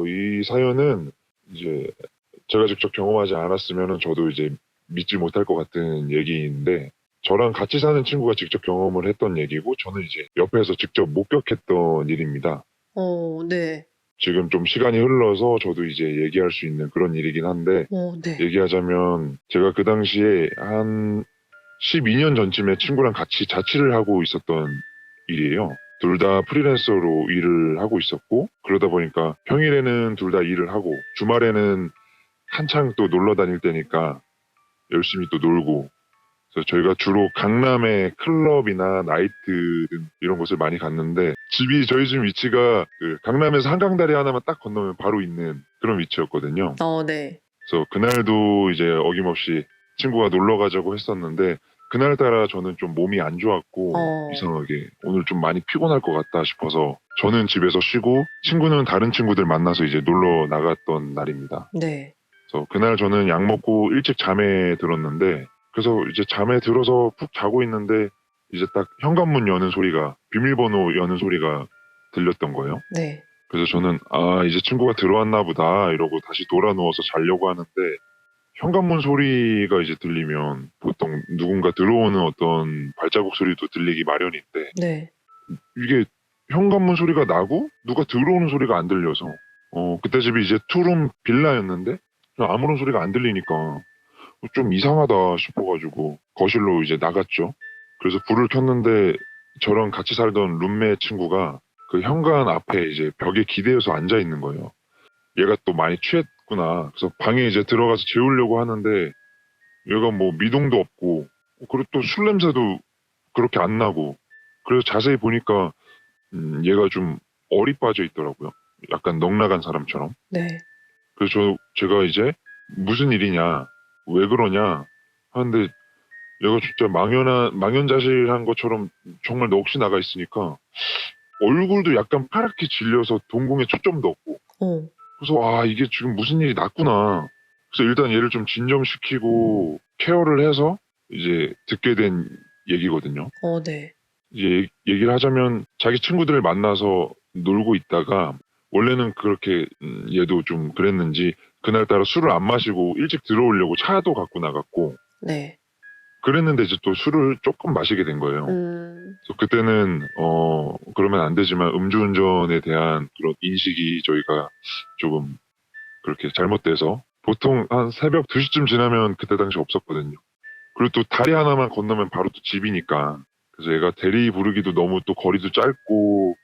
이 사연은 이제 제가 직접 경험하지 않았으면은 저도 이제 믿지 못할 것 같은 얘기인데, 저랑 같이 사는 친구가 직접 경험을 했던 얘기고, 저는 이제 옆에서 직접 목격했던 일입니다. 네. 지금 좀 시간이 흘러서 저도 이제 얘기할 수 있는 그런 일이긴 한데, 네. 얘기하자면 제가 그 당시에 한 12년 전쯤에 친구랑 같이 자취를 하고 있었던 일이에요. 둘 다 프리랜서로 일을 하고 있었고, 그러다 보니까 평일에는 둘 다 일을 하고, 주말에는 한창 또 놀러 다닐 때니까 열심히 또 놀고, 그래서 저희가 주로 강남의 클럽이나 나이트 등 이런 곳을 많이 갔는데, 저희 집 위치가 그 강남에서 한강다리 하나만 딱 건너면 바로 있는 그런 위치였거든요. 네. 그래서 그날도 이제 어김없이 친구가 놀러 가자고 했었는데, 그날따라 저는 좀 몸이 안 좋았고, 이상하게 오늘 좀 많이 피곤할 것 같다 싶어서 저는 집에서 쉬고 친구는 다른 친구들 만나서 이제 놀러 나갔던 날입니다. 네. 그래서 그날 저는 약 먹고 일찍 잠에 들었는데, 그래서 이제 잠에 들어서 푹 자고 있는데 이제 딱 현관문 여는 소리가, 비밀번호 여는 소리가 들렸던 거예요. 네. 그래서 저는 이제 친구가 들어왔나 보다 이러고 다시 돌아 누워서 자려고 하는데, 현관문 소리가 이제 들리면 보통 누군가 들어오는 어떤 발자국 소리도 들리기 마련인데, 네. 이게 현관문 소리가 나고 누가 들어오는 소리가 안 들려서, 그때 집이 이제 투룸 빌라였는데 아무런 소리가 안 들리니까 좀 이상하다 싶어가지고 거실로 이제 나갔죠. 그래서 불을 켰는데 저랑 같이 살던 룸메 친구가 그 현관 앞에 이제 벽에 기대어서 앉아 있는 거예요. 얘가 또 많이 취했구나. 그래서 방에 이제 들어가서 재우려고 하는데 얘가 뭐 미동도 없고, 그리고 또 술 냄새도 그렇게 안 나고, 그래서 자세히 보니까 얘가 좀 얼이 빠져 있더라고요. 약간 넉나간 사람처럼. 네. 그래서 제가 이제 무슨 일이냐, 왜 그러냐 하는데, 얘가 진짜 망연자실한 것처럼 정말 넋이 나가 있으니까 얼굴도 약간 파랗게 질려서 동공에 초점도 없고, 그래서 이게 지금 무슨 일이 났구나. 그래서 일단 얘를 좀 진정시키고 케어를 해서 이제 듣게 된 얘기거든요. 네. 이제 얘기를 하자면 자기 친구들을 만나서 놀고 있다가, 원래는 그렇게 얘도 좀 그랬는지 그날따라 술을 안 마시고 일찍 들어오려고 차도 갖고 나갔고, 네. 그랬는데 이제 또 술을 조금 마시게 된 거예요. 그래서 그때는 그러면 안 되지만 음주운전에 대한 그런 인식이 저희가 조금 그렇게 잘못돼서, 보통 한 새벽 2시쯤 지나면 그때 당시 없었거든요. 그리고 또 다리 하나만 건너면 바로 또 집이니까. 그래서 얘가 대리 부르기도 너무 또 거리도 짧고,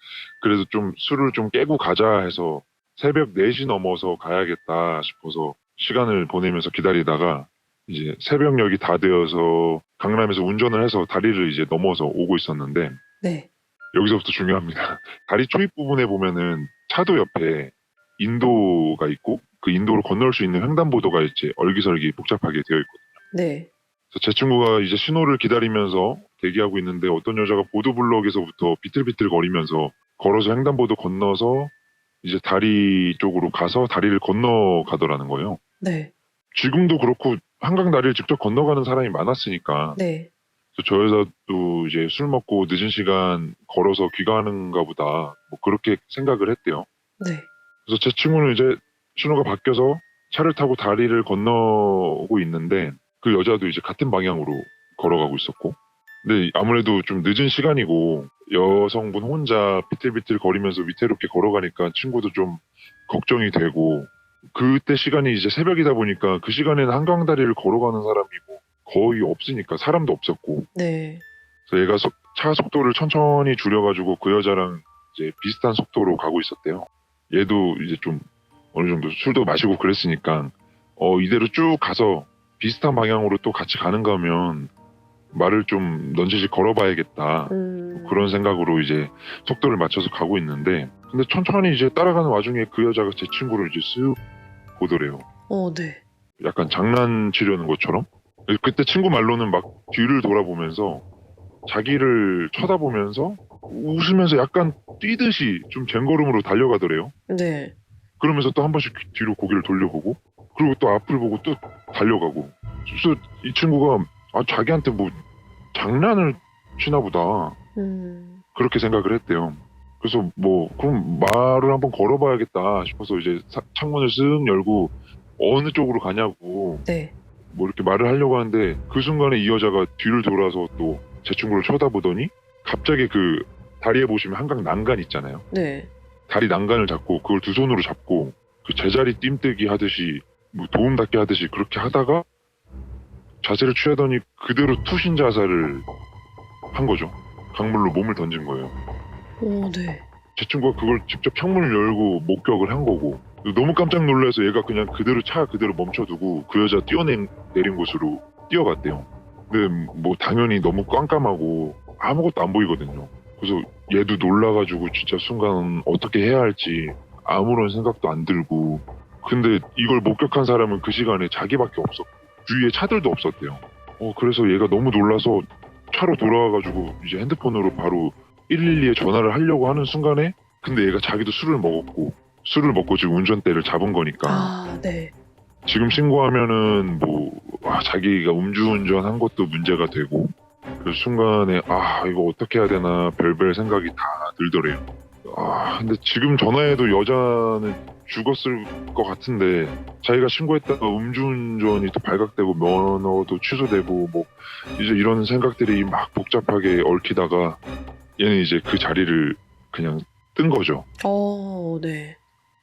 그래서 좀 술을 좀 깨고 가자 해서 새벽 4시 넘어서 가야겠다 싶어서 시간을 보내면서 기다리다가 이제 새벽녘이 다 되어서 강남에서 운전을 해서 다리를 이제 넘어서 오고 있었는데, 네. 여기서부터 중요합니다. 다리 초입 부분에 보면은 차도 옆에 인도가 있고, 그 인도를 건널 수 있는 횡단보도가 이제 얼기설기 복잡하게 되어 있거든요. 네. 그래서 제 친구가 이제 신호를 기다리면서 대기하고 있는데, 어떤 여자가 보도블럭에서부터 비틀비틀 거리면서 걸어서 횡단보도 건너서 이제 다리 쪽으로 가서 다리를 건너가더라는 거예요. 네. 지금도 그렇고 한강 다리를 직접 건너가는 사람이 많았으니까. 네. 그래서 저 여자도 이제 술 먹고 늦은 시간 걸어서 귀가하는가 보다, 뭐 그렇게 생각을 했대요. 네. 그래서 제 친구는 이제 신호가 바뀌어서 차를 타고 다리를 건너고 있는데, 그 여자도 이제 같은 방향으로 걸어가고 있었고, 근데 아무래도 좀 늦은 시간이고 여성분 혼자 비틀비틀 거리면서 위태롭게 걸어가니까 친구도 좀 걱정이 되고, 그때 시간이 이제 새벽이다 보니까 그 시간에는 한강다리를 걸어가는 사람이 뭐 거의 없으니까, 사람도 없었고, 네. 그래서 얘가 차 속도를 천천히 줄여가지고 그 여자랑 이제 비슷한 속도로 가고 있었대요. 얘도 이제 좀 어느 정도 술도 마시고 그랬으니까 이대로 쭉 가서 비슷한 방향으로 또 같이 가는가 하면 말을 좀 넌지시 걸어봐야겠다, 그런 생각으로 이제 속도를 맞춰서 가고 있는데, 근데 천천히 이제 따라가는 와중에 그 여자가 제 친구를 이제 쓱 보더래요. 네. 약간 장난치려는 것처럼. 그때 친구 말로는 막 뒤를 돌아보면서 자기를 쳐다보면서 웃으면서 약간 뛰듯이 좀 쟁걸음으로 달려가더래요. 네. 그러면서 또 한 번씩 뒤로 고개를 돌려보고, 그리고 또 앞을 보고 또 달려가고. 그래서 이 친구가 자기한테 뭐 장난을 치나 보다, 그렇게 생각을 했대요. 그래서 뭐 그럼 말을 한번 걸어봐야겠다 싶어서 이제 창문을 쓱 열고 어느 쪽으로 가냐고 네. 뭐 이렇게 말을 하려고 하는데 그 순간에 이 여자가 뒤를 돌아서 또 제 친구를 쳐다보더니 갑자기 그 다리에 보시면 한강 난간 있잖아요. 네. 다리 난간을 잡고 그걸 두 손으로 잡고 그 제자리 띵뜨기 하듯이 뭐 도움 닫기 하듯이 그렇게 하다가 자세를 취하더니 그대로 투신 자살을 한 거죠. 강물로 몸을 던진 거예요. 네. 제 친구가 그걸 직접 창문을 열고 목격을 한 거고 너무 깜짝 놀라서 얘가 그냥 그대로 차 그대로 멈춰두고 그 여자 뛰어내린 곳으로 뛰어갔대요. 근데 뭐 당연히 너무 깜깜하고 아무것도 안 보이거든요. 그래서 얘도 놀라가지고 진짜 순간 어떻게 해야 할지 아무런 생각도 안 들고 근데 이걸 목격한 사람은 그 시간에 자기밖에 없었고 주위에 차들도 없었대요. 그래서 얘가 너무 놀라서 차로 돌아와가지고 이제 핸드폰으로 바로 112에 전화를 하려고 하는 순간에 근데 얘가 자기도 술을 먹고 지금 운전대를 잡은 거니까 네. 지금 신고하면은 자기가 음주운전 한 것도 문제가 되고 그 순간에 이거 어떻게 해야 되나 별별 생각이 다 들더래요. 근데 지금 전화해도 여자는 죽었을 것 같은데 자기가 신고했다가 음주운전이 또 발각되고 면허도 취소되고 뭐 이제 이런 생각들이 막 복잡하게 얽히다가 얘는 이제 그 자리를 그냥 뜬 거죠. 네.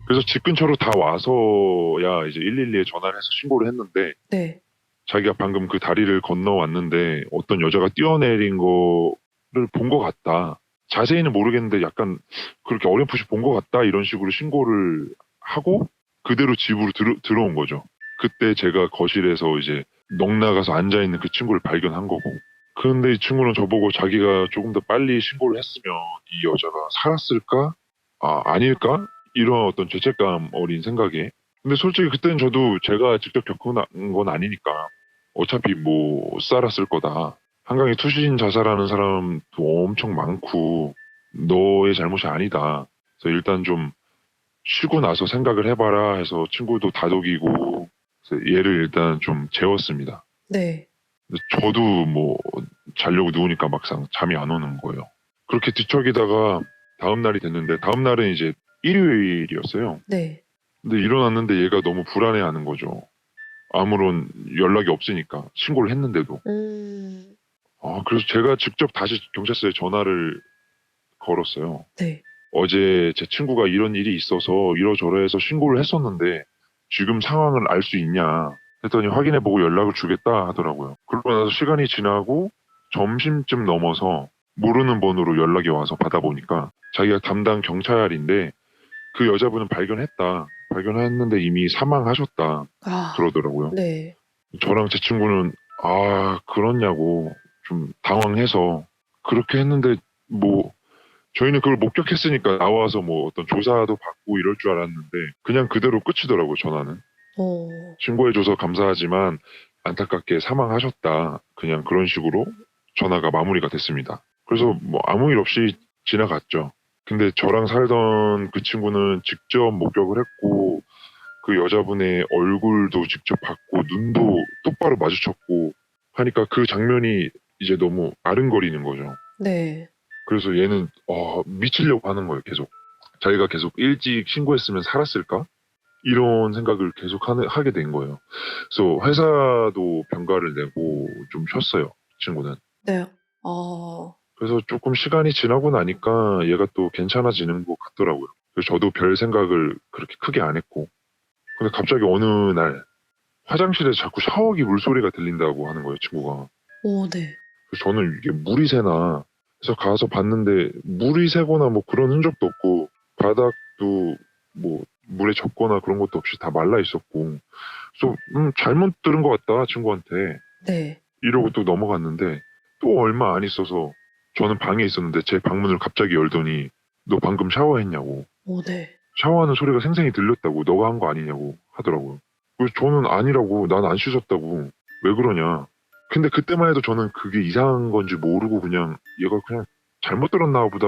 그래서 집 근처로 다 와서야 이제 112에 전화를 해서 신고를 했는데 네. 자기가 방금 그 다리를 건너왔는데 어떤 여자가 뛰어내린 거를 본 것 같다. 자세히는 모르겠는데 약간 그렇게 어렴풋이 본 것 같다 이런 식으로 신고를 하고 그대로 집으로 들어온 거죠. 그때 제가 거실에서 이제 넋나가서 앉아있는 그 친구를 발견한 거고 그런데 이 친구는 저보고 자기가 조금 더 빨리 신고를 했으면 이 여자가 살았을까? 아닐까? 이런 어떤 죄책감 어린 생각에 근데 솔직히 그때는 저도 제가 직접 겪은 건 아니니까 어차피 못 살았을 거다. 한강에 투신 자살하는 사람도 엄청 많고 너의 잘못이 아니다. 그래서 일단 좀 쉬고 나서 생각을 해봐라 해서 친구도 다독이고 그래서 얘를 일단 좀 재웠습니다. 네. 근데 저도 뭐 자려고 누우니까 막상 잠이 안 오는 거예요. 그렇게 뒤척이다가 다음 날이 됐는데 다음 날은 이제 일요일이었어요. 네. 근데 일어났는데 얘가 너무 불안해하는 거죠. 아무런 연락이 없으니까 신고를 했는데도. 그래서 제가 직접 다시 경찰서에 전화를 걸었어요. 네. 어제 제 친구가 이런 일이 있어서 이러저러해서 신고를 했었는데 지금 상황을 알 수 있냐 했더니 확인해보고 연락을 주겠다 하더라고요. 그러고 나서 시간이 지나고 점심쯤 넘어서 모르는 번호로 연락이 와서 받아보니까 자기가 담당 경찰인데 그 여자분은 발견했는데 이미 사망하셨다 그러더라고요. 네. 저랑 제 친구는 그렇냐고 좀 당황해서 그렇게 했는데 뭐 저희는 그걸 목격했으니까 나와서 뭐 어떤 조사도 받고 이럴 줄 알았는데 그냥 그대로 끝이더라고요. 전화는 신고해줘서 감사하지만 안타깝게 사망하셨다 그냥 그런 식으로 전화가 마무리가 됐습니다. 그래서 뭐 아무 일 없이 지나갔죠. 근데 저랑 살던 그 친구는 직접 목격을 했고 그 여자분의 얼굴도 직접 봤고 눈도 똑바로 마주쳤고 하니까 그 장면이 이제 너무 아른거리는 거죠. 네. 그래서 얘는 미치려고 하는 거예요. 계속. 자기가 계속 일찍 신고했으면 살았을까? 이런 생각을 계속 하게 된 거예요. 그래서 회사도 병가를 내고 좀 쉬었어요. 친구는. 네. 그래서 조금 시간이 지나고 나니까 얘가 또 괜찮아지는 것 같더라고요. 그래서 저도 별 생각을 그렇게 크게 안 했고 근데 갑자기 어느 날 화장실에서 자꾸 샤워기 물소리가 들린다고 하는 거예요, 친구가. 네. 그래서 저는 이게 물이 새나 해서 가서 봤는데 물이 새거나 뭐 그런 흔적도 없고 바닥도 뭐 물에 젖거나 그런 것도 없이 다 말라 있었고 그래서 잘못 들은 것 같다, 친구한테. 네. 이러고 또 넘어갔는데 또 얼마 안 있어서 저는 방에 있었는데 제 방문을 갑자기 열더니 너 방금 샤워했냐고. 네. 샤워하는 소리가 생생히 들렸다고 너가 한 거 아니냐고 하더라고요. 그래서 저는 아니라고 난 안 씻었다고 왜 그러냐. 근데 그때만 해도 저는 그게 이상한 건지 모르고 그냥 얘가 그냥 잘못 들었나 보다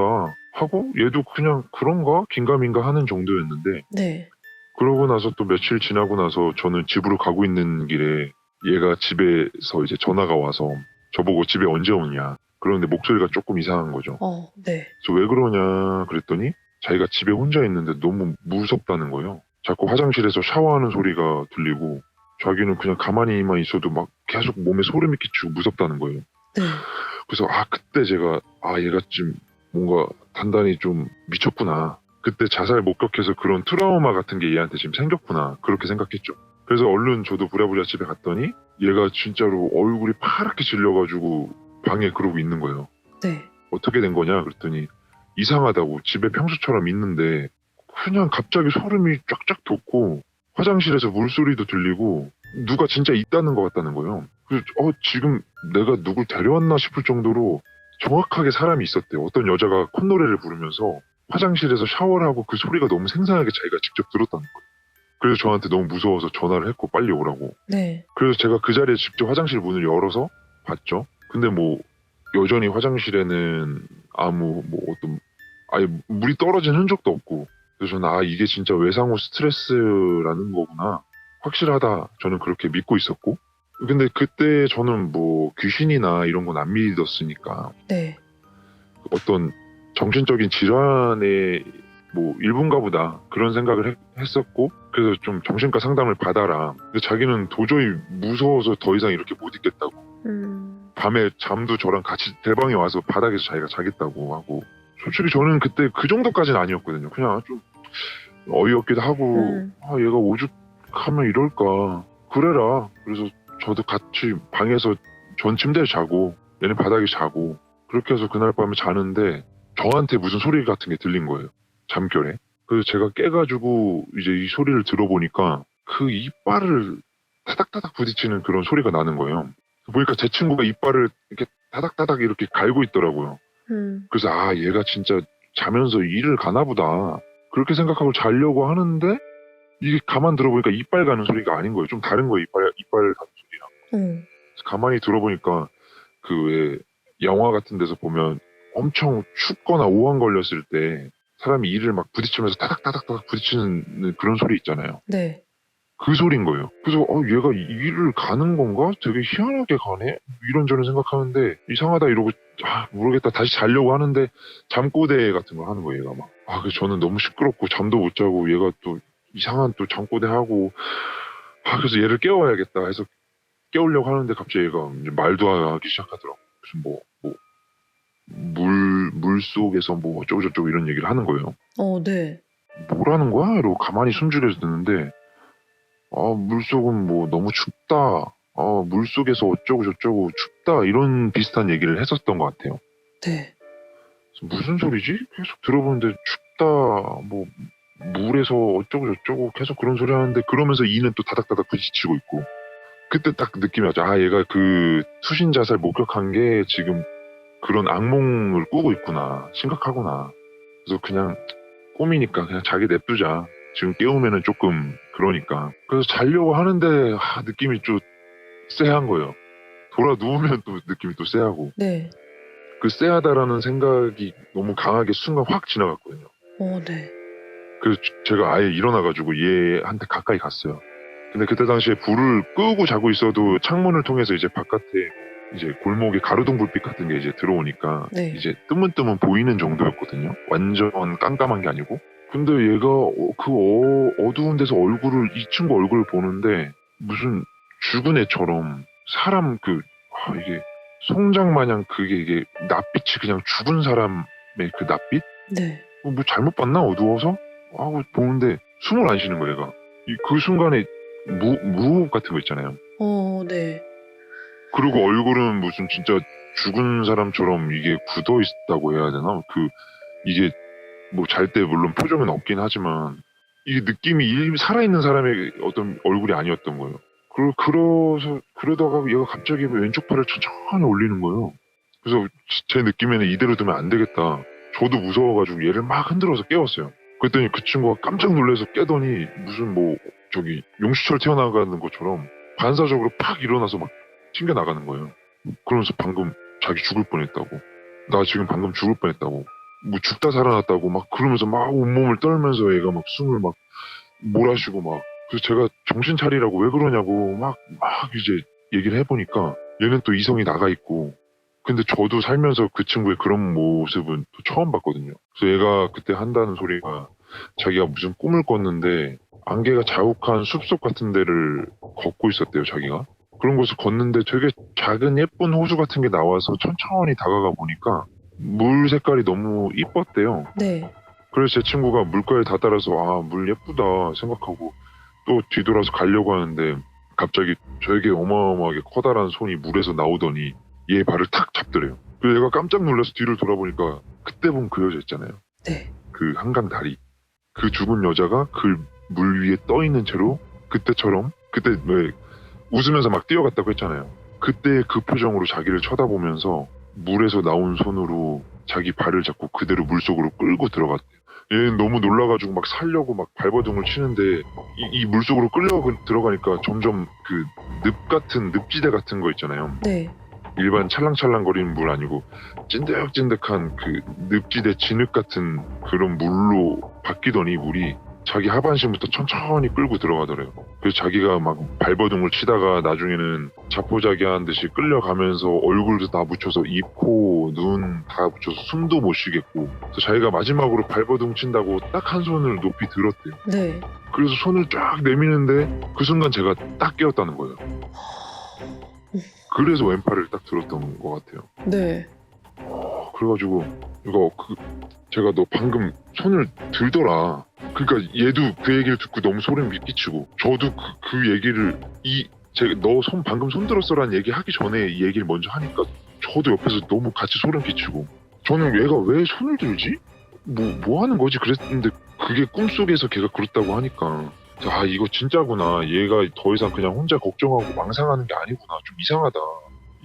하고 얘도 그냥 그런가 긴가민가 하는 정도였는데 네. 그러고 나서 또 며칠 지나고 나서 저는 집으로 가고 있는 길에 얘가 집에서 이제 전화가 와서 저보고 집에 언제 오냐 그런데 목소리가 조금 이상한 거죠. 네. 그래서 왜 그러냐 그랬더니 자기가 집에 혼자 있는데 너무 무섭다는 거예요. 자꾸 화장실에서 샤워하는 소리가 들리고 자기는 그냥 가만히만 있어도 막 계속 몸에 소름이 끼치고 무섭다는 거예요. 네. 그래서 그때 제가 얘가 좀 뭔가 단단히 좀 미쳤구나. 그때 자살 목격해서 그런 트라우마 같은 게 얘한테 지금 생겼구나. 그렇게 생각했죠. 그래서 얼른 저도 부랴부랴 집에 갔더니 얘가 진짜로 얼굴이 파랗게 질려가지고 방에 그러고 있는 거예요. 네. 어떻게 된 거냐 그랬더니 이상하다고 집에 평소처럼 있는데 그냥 갑자기 소름이 쫙쫙 돋고 화장실에서 물소리도 들리고 누가 진짜 있다는 것 같다는 거예요. 그래서 지금 내가 누굴 데려왔나 싶을 정도로 정확하게 사람이 있었대요. 어떤 여자가 콧노래를 부르면서 화장실에서 샤워를 하고 그 소리가 너무 생생하게 자기가 직접 들었다는 거예요. 그래서 저한테 너무 무서워서 전화를 했고 빨리 오라고. 네. 그래서 제가 그 자리에 직접 화장실 문을 열어서 봤죠. 근데 뭐 여전히 화장실에는 아무 뭐 어떤 아예 물이 떨어진 흔적도 없고 그래서 저는 이게 진짜 외상후 스트레스라는 거구나. 확실하다. 저는 그렇게 믿고 있었고 근데 그때 저는 뭐 귀신이나 이런 건 안 믿었으니까 네. 어떤 정신적인 질환의 뭐 일부인가 보다 그런 생각을 했었고 그래서 좀 정신과 상담을 받아라. 근데 자기는 도저히 무서워서 더 이상 이렇게 못 있겠다고 밤에 잠도 저랑 같이 제 방에 와서 바닥에서 자기가 자겠다고 하고 솔직히 저는 그때 그 정도까지는 아니었거든요. 그냥 좀 어이없기도 하고 얘가 오죽하면 이럴까 그래라. 그래서 저도 같이 방에서 전 침대에 자고 얘는 바닥에 자고 그렇게 해서 그날 밤에 자는데 저한테 무슨 소리 같은 게 들린 거예요. 잠결에. 그래서 제가 깨가지고 이제 이 소리를 들어보니까 그 이빨을 타닥타닥 부딪히는 그런 소리가 나는 거예요. 보니까 제 친구가 이빨을 이렇게 타닥타닥 이렇게 갈고 있더라고요. 그래서 얘가 진짜 자면서 일을 가나 보다. 그렇게 생각하고 자려고 하는데 이게 가만 들어보니까 이빨 가는 소리가 아닌 거예요. 좀 다른 거예요. 이빨 가는 소리랑. 그래서 가만히 들어보니까 그 왜 영화 같은 데서 보면 엄청 춥거나 오한 걸렸을 때 사람이 이를 막 부딪히면서 타닥타닥타닥 부딪히는 그런 소리 있잖아요. 네. 그 소린 거예요. 그래서 얘가 이를 가는 건가? 되게 희한하게 가네? 이런저런 생각하는데 이상하다 이러고 모르겠다 다시 자려고 하는데 잠꼬대 같은 걸 하는 거예요. 얘가 막. 그래서 저는 너무 시끄럽고 잠도 못 자고 얘가 또 이상한 또 잠꼬대 하고 그래서 얘를 깨워야겠다 해서 깨우려고 하는데 갑자기 얘가 이제 말도 하기 시작하더라고. 무슨 물 속에서 뭐 어쩌고저쩌고 이런 얘기를 하는 거예요. 네. 뭐라는 거야? 이러고 가만히 숨죽여서 듣는데 물속은 뭐 너무 춥다. 물속에서 어쩌고저쩌고 춥다. 이런 비슷한 얘기를 했었던 것 같아요. 네. 무슨 소리지? 계속 들어보는데 춥다. 뭐 물에서 어쩌고저쩌고 계속 그런 소리 하는데 그러면서 이는 또 다닥다닥 부딪히고 있고 그때 딱 느낌이 왔죠. 얘가 그 투신 자살 목격한 게 지금 그런 악몽을 꾸고 있구나. 심각하구나. 그래서 그냥 꿈이니까 그냥 자기 냅두자. 지금 깨우면은 조금 그러니까. 그래서 자려고 하는데 느낌이 좀 쎄한 거예요. 돌아 누우면 또 느낌이 또 쎄하고. 네. 그 쎄하다라는 생각이 너무 강하게 순간 확 지나갔거든요. 네. 그래서 제가 아예 일어나가지고 얘한테 가까이 갔어요. 근데 그때 당시에 불을 끄고 자고 있어도 창문을 통해서 이제 바깥에 이제 골목에 가로등 불빛 같은 게 이제 들어오니까 네. 이제 뜨문뜨문 보이는 정도였거든요. 완전 깜깜한 게 아니고. 근데 얘가 어두운 데서 이 친구 얼굴을 보는데 무슨 죽은 애처럼 사람 이게 송장 마냥 이게 낯빛이 그냥 죽은 사람의 그 낯빛? 네. 뭐 잘못 봤나 어두워서? 하고 보는데 숨을 안 쉬는 거예요 얘가. 그 순간에 무호흡 같은 거 있잖아요. 네. 그리고 얼굴은 무슨 진짜 죽은 사람처럼 이게 굳어 있다고 해야 되나? 이게 뭐 잘 때 물론 표정은 없긴 하지만 이게 느낌이 살아있는 사람의 어떤 얼굴이 아니었던 거예요. 그러다가 얘가 갑자기 왼쪽 팔을 천천히 올리는 거예요. 그래서 제 느낌에는 이대로 두면 안 되겠다. 저도 무서워가지고 얘를 막 흔들어서 깨웠어요. 그랬더니 그 친구가 깜짝 놀라서 깨더니 무슨 용수철 튀어나가는 것처럼 반사적으로 팍 일어나서 막 튕겨 나가는 거예요. 그러면서 방금 자기 죽을 뻔했다고. 나 지금 방금 죽을 뻔했다고. 뭐 죽다 살아났다고 막 그러면서 막 온몸을 떨면서 얘가 막 숨을 막 몰아쉬고 막. 그래서 제가 정신 차리라고 왜 그러냐고 막 이제 얘기를 해보니까 얘는 또 이성이 나가 있고 근데 저도 살면서 그 친구의 그런 모습은 또 처음 봤거든요. 그래서 얘가 그때 한다는 소리가 자기가 무슨 꿈을 꿨는데 안개가 자욱한 숲속 같은 데를 걷고 있었대요, 자기가. 그런 곳을 걷는데 되게 작은 예쁜 호수 같은 게 나와서 천천히 다가가 보니까 물 색깔이 너무 이뻤대요. 네. 그래서 제 친구가 물가에 다다라서 아, 물 예쁘다 생각하고 또 뒤돌아서 가려고 하는데 갑자기 되게 어마어마하게 커다란 손이 물에서 나오더니 얘 발을 탁 잡더래요. 그래서 얘가 깜짝 놀라서 뒤를 돌아보니까 그때 본 그 여자 있잖아요. 네. 그 한강 다리. 그 죽은 여자가 그 물 위에 떠 있는 채로 그때처럼 그때 왜 웃으면서 막 뛰어갔다고 했잖아요. 그때 그 표정으로 자기를 쳐다보면서 물에서 나온 손으로 자기 발을 잡고 그대로 물속으로 끌고 들어갔대요. 얘는 너무 놀라가지고 막 살려고 막 발버둥을 치는데 이 물속으로 끌려 들어가니까 점점 그 늪지대 같은 거 있잖아요. 네. 일반 찰랑찰랑거리는 물 아니고 찐득찐득한 그 늪지대 진흙 같은 그런 물로 바뀌더니 물이 자기 하반신부터 천천히 끌고 들어가더래요. 그래서 자기가 막 발버둥을 치다가 나중에는 자포자기한 듯이 끌려가면서 얼굴도 다 묻혀서 입, 코, 눈 다 묻혀서 숨도 못 쉬겠고 그래서 자기가 마지막으로 발버둥 친다고 딱 한 손을 높이 들었대요. 네. 그래서 손을 쫙 내미는데 그 순간 제가 딱 깨었다는 거예요. 그래서 왼팔을 딱 들었던 것 같아요. 네. 그래가지고 이거 제가 너 방금 손을 들더라. 그러니까 얘도 그 얘기를 듣고 너무 소름 끼치고 저도 그 얘기를 너 방금 손 들었어라는 얘기 하기 전에 이 얘기를 먼저 하니까 저도 옆에서 너무 같이 소름 끼치고 저는 얘가 왜 손을 들지? 뭐 하는 거지? 그랬는데 그게 꿈속에서 걔가 그렇다고 하니까 아 이거 진짜구나. 얘가 더 이상 그냥 혼자 걱정하고 망상하는 게 아니구나. 좀 이상하다.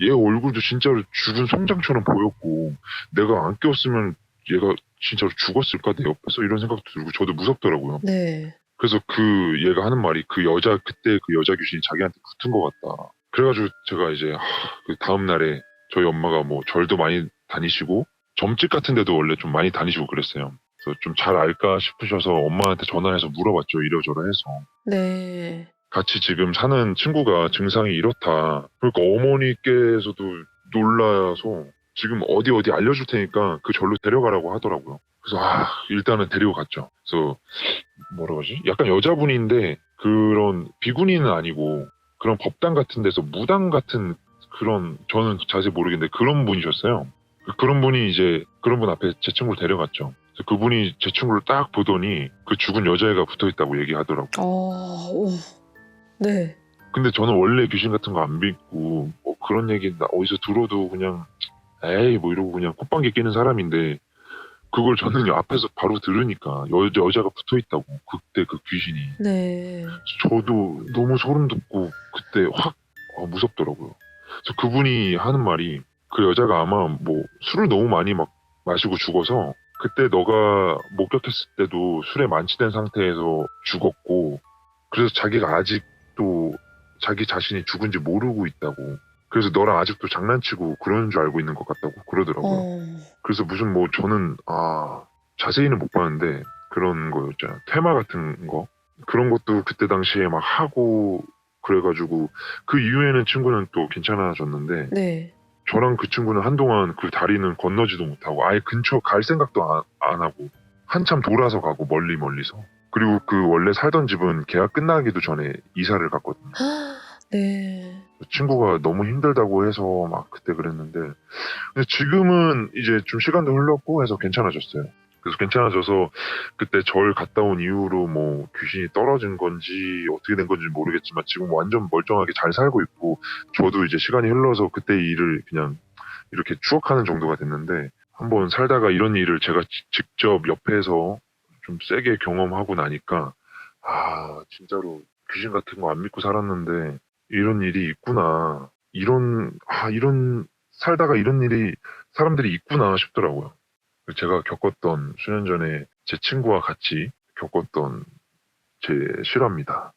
얘 얼굴도 진짜로 죽은 송장처럼 보였고 내가 안 꼈으면 얘가 진짜로 죽었을까 내 옆에서 이런 생각도 들고 저도 무섭더라고요. 네. 그래서 얘가 하는 말이 그때 그 여자 귀신이 자기한테 붙은 것 같다. 그래가지고 제가 이제 그 다음 날에 저희 엄마가 뭐 절도 많이 다니시고 점집 같은 데도 원래 좀 많이 다니시고 그랬어요. 그래서 좀 잘 알까 싶으셔서 엄마한테 전화해서 물어봤죠. 이러저러 해서. 네. 같이 지금 사는 친구가 증상이 이렇다. 그러니까 어머니께서도 놀라서 지금 어디 알려줄 테니까 그 절로 데려가라고 하더라고요. 그래서 일단은 데리고 갔죠. 그래서 뭐라 그러지? 약간 여자분인데 그런 비구니는 아니고 그런 법당 같은 데서 무당 같은 그런 저는 자세히 모르겠는데 그런 분이셨어요. 그런 분이 이제 그런 분 앞에 제 친구를 데려갔죠. 그래서 그분이 제 친구를 딱 보더니 그 죽은 여자애가 붙어있다고 얘기하더라고요. 오. 네. 근데 저는 원래 귀신 같은 거 안 믿고 뭐 그런 얘기 어디서 들어도 그냥 에이 뭐 이러고 그냥 콧방귀 끼는 사람인데 그걸 저는 앞에서 바로 들으니까 여자가 붙어있다고 그때 그 귀신이 네. 저도 너무 소름 돋고 그때 확 무섭더라고요. 그래서 그분이 하는 말이 그 여자가 아마 뭐 술을 너무 많이 막 마시고 죽어서 그때 너가 목격했을 때도 술에 만취된 상태에서 죽었고 그래서 자기가 아직도 자기 자신이 죽은지 모르고 있다고 그래서 너랑 아직도 장난치고 그러는 줄 알고 있는 것 같다고 그러더라고요. 그래서 무슨 뭐 저는 자세히는 못 봤는데 그런 거 있잖아요. 테마 같은 거 그런 것도 그때 당시에 막 하고 그래가지고 그 이후에는 친구는 또 괜찮아졌는데 네. 저랑 그 친구는 한동안 그 다리는 건너지도 못하고 아예 근처 갈 생각도 안 하고 한참 돌아서 가고 멀리서 그리고 그 원래 살던 집은 계약 끝나기도 전에 이사를 갔거든요. 네. 친구가 너무 힘들다고 해서 막 그때 그랬는데 근데 지금은 이제 좀 시간도 흘렀고 해서 괜찮아졌어요. 그래서 괜찮아져서 그때 절 갔다 온 이후로 뭐 귀신이 떨어진 건지 어떻게 된 건지 모르겠지만 지금 완전 멀쩡하게 잘 살고 있고 저도 이제 시간이 흘러서 그때 일을 그냥 이렇게 추억하는 정도가 됐는데 한번 살다가 이런 일을 제가 직접 옆에서 좀 세게 경험하고 나니까 진짜로 귀신 같은 거 안 믿고 살았는데 이런 일이 있구나. 이런 살다가 이런 일이 사람들이 있구나 싶더라고요. 제가 겪었던 수년 전에 제 친구와 같이 겪었던 제 실화입니다.